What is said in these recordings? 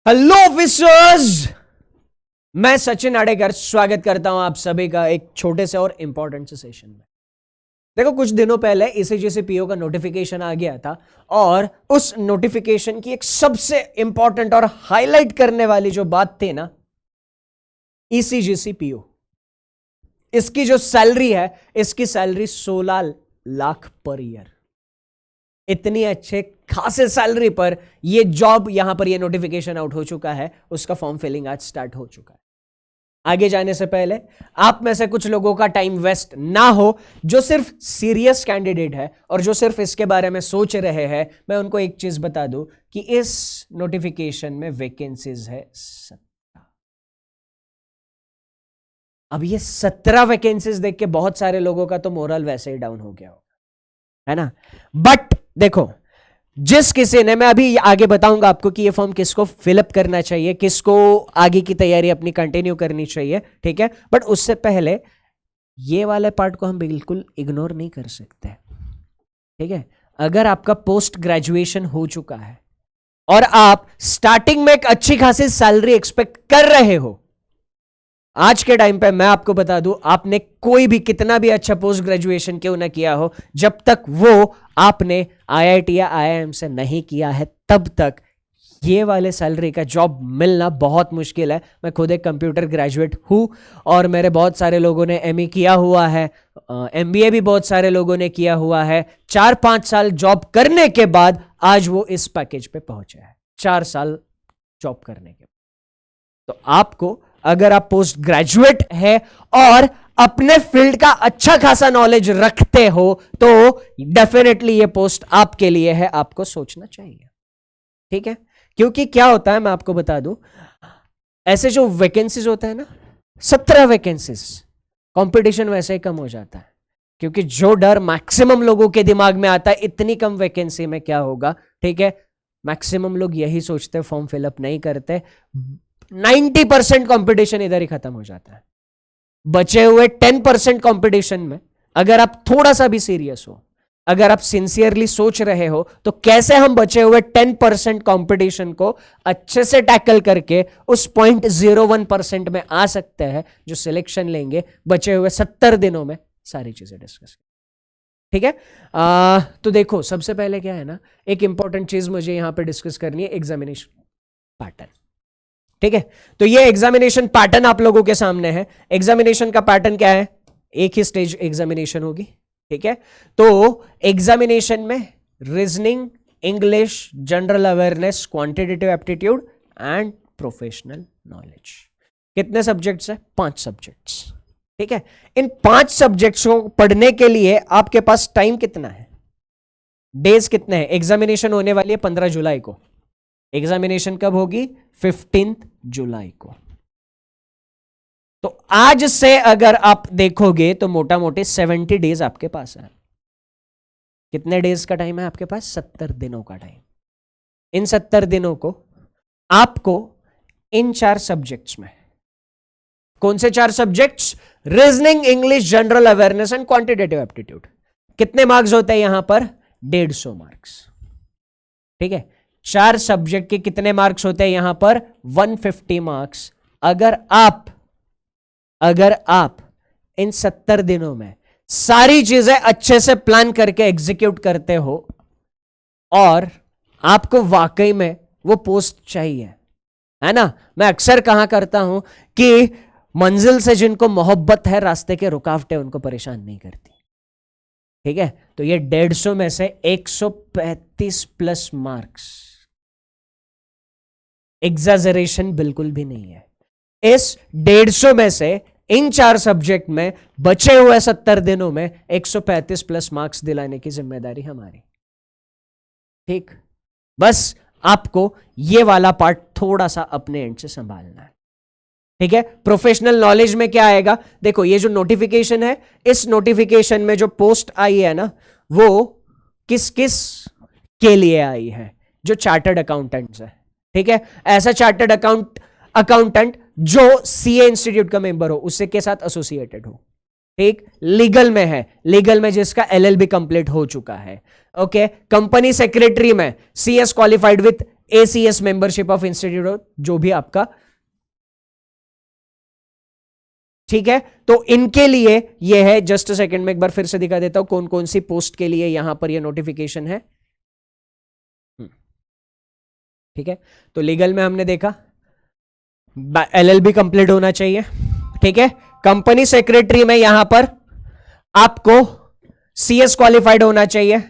Hello officers, मैं सचिन आडेकर स्वागत करता हूं आप सभी का एक छोटे से और इंपॉर्टेंट से सेशन में। देखो, कुछ दिनों पहले ईसीजीसी पीओ का नोटिफिकेशन आ गया था और उस नोटिफिकेशन की एक सबसे इंपॉर्टेंट और हाईलाइट करने वाली जो बात थी ना, ईसीजीसी पीओ, इसकी जो सैलरी है, इसकी सैलरी 16 लाख पर ईयर। इतनी अच्छे खासे सैलरी पर ये जॉब, यहां पर ये नोटिफिकेशन आउट हो चुका है, उसका फॉर्म फिलिंग आज स्टार्ट हो चुका है। आगे जाने से पहले आप में से कुछ लोगों का टाइम वेस्ट ना हो, जो सिर्फ सीरियस कैंडिडेट है और जो सिर्फ इसके बारे में सोच रहे हैं, मैं उनको एक चीज बता दूं कि इस नोटिफिकेशन में वैकेंसीज है 17। अब ये 17 वैकेंसीज देख के बहुत सारे लोगों का तो मोरल वैसे ही डाउन हो गया होगा, है ना। बट देखो, जिस किसी ने, मैं अभी आगे बताऊंगा आपको कि ये फॉर्म किसको फिलअप करना चाहिए, किसको आगे की तैयारी अपनी कंटिन्यू करनी चाहिए, ठीक है। बट उससे पहले ये वाले पार्ट को हम बिल्कुल इग्नोर नहीं कर सकते, ठीक है। अगर आपका पोस्ट ग्रेजुएशन हो चुका है और आप स्टार्टिंग में एक अच्छी खासी सैलरी एक्सपेक्ट कर रहे हो, आज के टाइम पे मैं आपको बता दूं, आपने कोई भी कितना भी अच्छा पोस्ट ग्रेजुएशन क्यों ना किया हो, जब तक वो आपने आईआईटी या आईआईएम से नहीं किया है, तब तक ये वाले सैलरी का जॉब मिलना बहुत मुश्किल है। मैं खुद एक कंप्यूटर ग्रेजुएट हूं और मेरे बहुत सारे लोगों ने एमई किया हुआ है, एमबीए भी बहुत सारे लोगों ने किया हुआ है। 4-5 साल जॉब करने के बाद आज वो इस पैकेज पे पहुंचे हैं, 4 साल जॉब करने के बाद। तो आपको, अगर आप पोस्ट ग्रेजुएट है और अपने फील्ड का अच्छा खासा नॉलेज रखते हो, तो डेफिनेटली ये पोस्ट आपके लिए है, आपको सोचना चाहिए, ठीक है। क्योंकि क्या होता है, मैं आपको बता दूं, ऐसे जो वैकेंसीज होता है ना, 17 वैकेंसीज, कंपटीशन वैसे ही कम हो जाता है। क्योंकि जो डर मैक्सिमम लोगों के दिमाग में आता है, इतनी कम वैकेंसी में क्या होगा, ठीक है, मैक्सिमम लोग यही सोचते हैं, फॉर्म फिलअप नहीं करते। 90% कंपटीशन इधर ही खत्म हो जाता है। बचे हुए 10% कंपटीशन में अगर आप थोड़ा सा भी सीरियस हो, अगर आप सिंसियरली सोच रहे हो, तो कैसे हम बचे हुए 10% कंपटीशन को अच्छे से टैकल करके उस 0.01% में आ सकते हैं, जो सिलेक्शन लेंगे बचे हुए 70 दिनों में, सारी चीजें डिस्कस, ठीक है। तो देखो, सबसे पहले क्या है ना, एक इंपॉर्टेंट चीज मुझे यहां पे डिस्कस करनी है, एग्जामिनेशन पैटर्न, ठीक है। तो ये एग्जामिनेशन पैटर्न आप लोगों के सामने है। एग्जामिनेशन का पैटर्न क्या है, एक ही स्टेज एग्जामिनेशन होगी, ठीक है। तो एग्जामिनेशन में reasoning, English, general awareness, quantitative aptitude and professional knowledge. कितने सब्जेक्ट्स है? 5 सब्जेक्ट्स, ठीक है। इन 5 सब्जेक्ट्स को पढ़ने के लिए आपके पास टाइम कितना है, डेज कितने हैं? एग्जामिनेशन होने वाली है 15 जुलाई को। एग्जामिनेशन कब होगी? 15 जुलाई को। तो आज से अगर आप देखोगे तो मोटा मोटी 70 डेज आपके पास है। कितने डेज का टाइम है आपके पास? 70 दिनों का टाइम। इन 70 दिनों को आपको इन 4 सब्जेक्ट्स में, कौन से 4 subjects? Reasoning, English, general awareness and quantitative aptitude. कितने मार्क्स होते हैं यहां पर? 150 मार्क्स, ठीक है। 4 सब्जेक्ट के कितने मार्क्स होते हैं यहां पर? 150 मार्क्स। अगर आप इन 70 दिनों में सारी चीजें अच्छे से प्लान करके एग्जीक्यूट करते हो और आपको वाकई में वो पोस्ट चाहिए, है ना। मैं अक्सर कहा करता हूं कि मंजिल से जिनको मोहब्बत है, रास्ते के रुकावटें उनको परेशान नहीं करती, ठीक है। तो ये 150 में से 135 प्लस मार्क्स, एग्जैजरेशन बिल्कुल भी नहीं है। इस 150 में से इन 4 सब्जेक्ट में बचे हुए 70 दिनों में 135 प्लस मार्क्स दिलाने की जिम्मेदारी हमारी, ठीक। बस आपको ये वाला पार्ट थोड़ा सा अपने एंड से संभालना है, ठीक है। प्रोफेशनल नॉलेज में क्या आएगा? देखो, ये जो नोटिफिकेशन है, इस नोटिफिकेशन में जो पोस्ट आई है ना, वो किस किस के लिए आई है? जो चार्टर्ड अकाउंटेंट्स है, ठीक है। ऐसा चार्टर्ड अकाउंटेंट जो सीए इंस्टीट्यूट का मेंबर हो, उससे के साथ एसोसिएटेड हो, ठीक। लीगल में है, लीगल में जिसका एलएलबी कंप्लीट हो चुका है, ओके। कंपनी सेक्रेटरी में CS qualified with ACS membership of institute, जो भी आपका, ठीक है। तो इनके लिए ये है, जस्ट सेकंड में एक बार फिर से दिखा देता हूं कौन कौन सी पोस्ट के लिए यहां पर ये नोटिफिकेशन है। ठीक है, तो लीगल में हमने देखा LLB कंप्लीट होना चाहिए, ठीक है। कंपनी सेक्रेटरी में यहां पर आपको CS क्वालिफाइड होना चाहिए,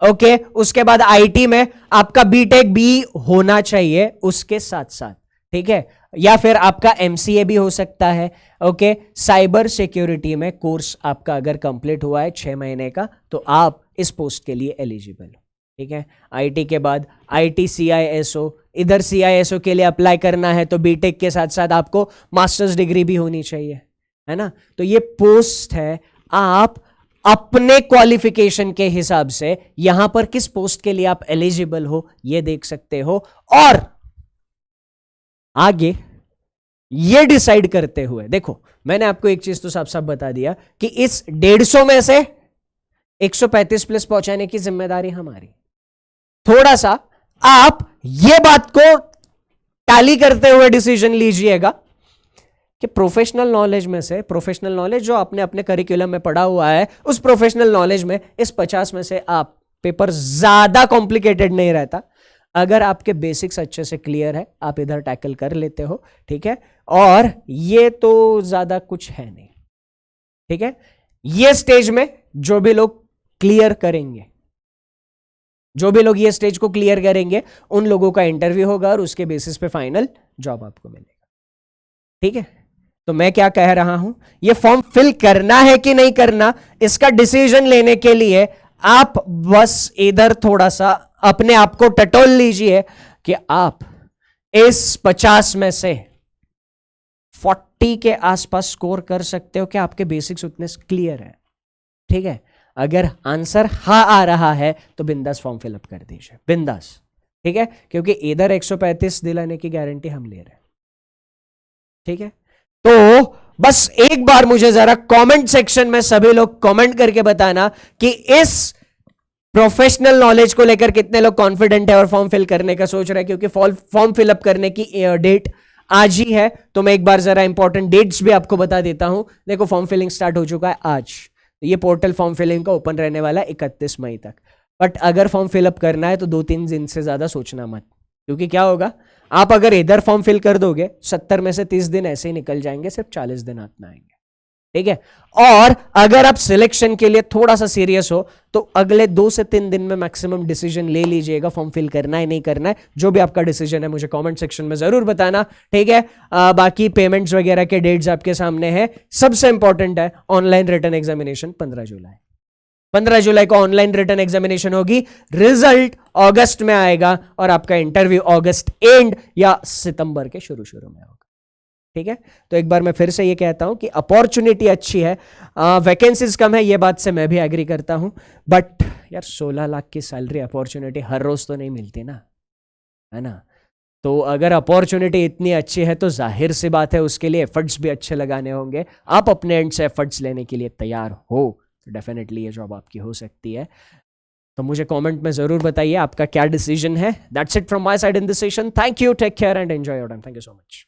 ओके। उसके बाद IT में आपका BTech भी होना चाहिए उसके साथ साथ, ठीक है, या फिर आपका MCA भी हो सकता है, ओके। साइबर सिक्योरिटी में कोर्स आपका अगर कंप्लीट हुआ है 6 महीने का तो आप इस पोस्ट के लिए एलिजिबल हो, ठीक है। IT के बाद IT CISO, इधर CISO के लिए अप्लाई करना है तो BTech के साथ साथ आपको मास्टर्स डिग्री भी होनी चाहिए, है ना। तो ये पोस्ट है, आप अपने क्वालिफिकेशन के हिसाब से यहां पर किस पोस्ट के लिए आप एलिजिबल हो ये देख सकते हो। और आगे ये डिसाइड करते हुए देखो, मैंने आपको एक चीज तो साफ साफ बता दिया कि इस 150 में से 135 प्लस पहुंचाने की जिम्मेदारी हमारी। थोड़ा सा आप ये बात को टैली करते हुए डिसीजन लीजिएगा कि प्रोफेशनल नॉलेज में से, प्रोफेशनल नॉलेज जो आपने अपने करिकुलम में पढ़ा हुआ है, उस प्रोफेशनल नॉलेज में इस 50 में से आप पेपर ज्यादा कॉम्प्लिकेटेड नहीं रहता। अगर आपके बेसिक्स अच्छे से क्लियर है आप इधर टैकल कर लेते हो, ठीक है। और ये तो ज्यादा कुछ है नहीं, ठीक है। ये स्टेज में जो भी लोग क्लियर करेंगे, जो भी लोग ये स्टेज को क्लियर करेंगे, उन लोगों का इंटरव्यू होगा और उसके बेसिस पे फाइनल जॉब आपको मिलेगा, ठीक है। तो मैं क्या कह रहा हूं, ये फॉर्म फिल करना है कि नहीं करना, इसका डिसीजन लेने के लिए आप बस इधर थोड़ा सा अपने आप को टटोल लीजिए कि आप इस 50 में से 40 के आसपास स्कोर कर सकते हो कि आपके बेसिक्स उतने क्लियर है, ठीक है। अगर आंसर हाँ आ रहा है तो बिंदास फॉर्म फिलअप कर दीजिए, बिंदास, ठीक है। क्योंकि इधर 135 दिलाने की गारंटी हम ले रहे हैं, ठीक है। तो बस एक बार मुझे जरा कमेंट सेक्शन में सभी लोग कमेंट करके बताना कि इस प्रोफेशनल नॉलेज को लेकर कितने लोग कॉन्फिडेंट है और फॉर्म फिल करने का सोच रहे हैं। क्योंकि फॉर्म फिलअप करने की डेट आज ही है, तो मैं एक बार जरा इंपॉर्टेंट डेट्स भी आपको बता देता हूं। देखो, फॉर्म फिलिंग स्टार्ट हो चुका है आज, ये पोर्टल फॉर्म फिलिंग का ओपन रहने वाला है 31 मई तक। बट अगर फॉर्म फिलअप करना है तो 2-3 दिन से ज्यादा सोचना मत, क्योंकि क्या होगा, आप अगर इधर फॉर्म फिल कर दोगे 70 में से 30 दिन ऐसे ही निकल जाएंगे, सिर्फ 40 दिन हाथ में आएंगे, ठीक है। और अगर आप सिलेक्शन के लिए थोड़ा सा सीरियस हो तो अगले 2 से 3 दिन में मैक्सिमम डिसीजन ले लीजिएगा, फॉर्म फिल करना है नहीं करना है। जो भी आपका डिसीजन है मुझे कमेंट सेक्शन में जरूर बताना, ठीक है। बाकी पेमेंट्स वगैरह के डेट्स आपके सामने है। सबसे इंपॉर्टेंट है ऑनलाइन रिटन एग्जामिनेशन 15 जुलाई। 15 जुलाई को ऑनलाइन रिटन एग्जामिनेशन होगी, रिजल्ट अगस्त में आएगा और आपका इंटरव्यू अगस्त एंड या सितंबर के शुरू में होगा, ठीक है। तो एक बार मैं फिर से ये कहता हूं कि अपॉर्चुनिटी अच्छी है, वैकेंसीज कम है, ये बात से मैं भी एग्री करता हूं। बट यार 16 लाख की सैलरी अपॉर्चुनिटी हर रोज तो नहीं मिलती ना, है ना। तो अगर अपॉर्चुनिटी इतनी अच्छी है तो जाहिर सी बात है उसके लिए एफर्ट्स भी अच्छे लगाने होंगे। आप अपने एंड से एफर्ट्स लेने के लिए तैयार हो तो डेफिनेटली ये जॉब आपकी हो सकती है। तो मुझे कमेंट में जरूर बताइए आपका क्या डिसीजन है। That's it from my side in this session. Thank you, take care and enjoy your time. Thank you so much.